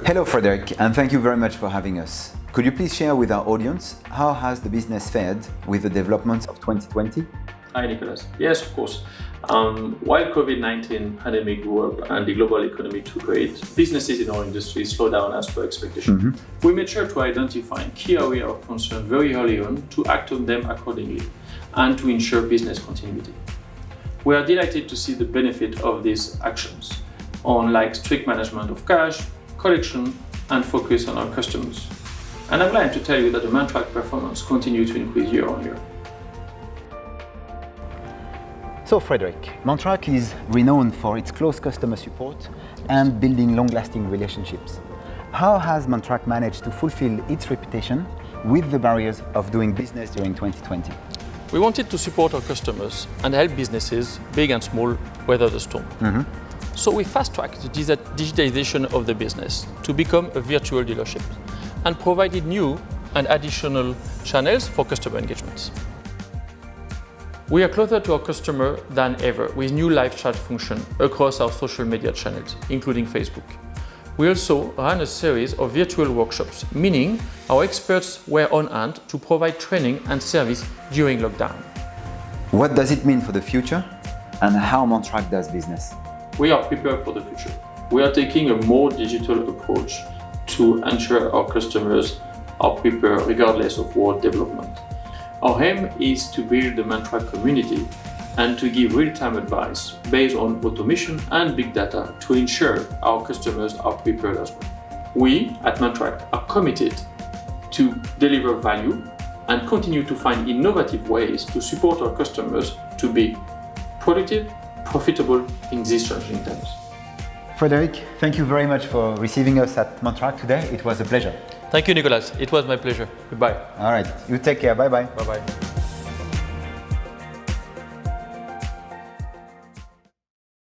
Hello, Frederic, and thank you very much for having us. Could you please share with our audience how has the business fared with the developments of 2020? Hi, Nicholas. Yes, of course. While COVID-19 pandemic grew up and the global economy took a hit, businesses in our industry slowed down as per expectation. We made sure to identify key areas of concern very early on to act on them accordingly and to ensure business continuity. We are delighted to see the benefit of these actions on strict management of cash, collection, and focus on our customers. And I'm glad to tell you that the Mantrac performance continues to increase year on year. So Frederic, Mantrac is renowned for its close customer support and building long-lasting relationships. How has Mantrac managed to fulfill its reputation with the barriers of doing business during 2020? We wanted to support our customers and help businesses, big and small, weather the storm. So we fast-tracked the digitization of the business to become a virtual dealership and provided new and additional channels for customer engagements. We are closer to our customer than ever with new live chat function across our social media channels, including Facebook. We also ran a series of virtual workshops, meaning our experts were on hand to provide training and service during lockdown. What does it mean for the future and how Mantrac does business? We are prepared for the future. We are taking a more digital approach to ensure our customers are prepared regardless of world development. Our aim is to build the Mantrac community and to give real-time advice based on automation and big data to ensure our customers are prepared as well. We at Mantrac are committed to deliver value and continue to find innovative ways to support our customers to be productive, profitable in these challenging times. Frederic, thank you very much for receiving us at Mantrac today. It was a pleasure. Thank you, Nicolas. It was my pleasure. Goodbye. All right, you take care. Bye-bye. Bye-bye.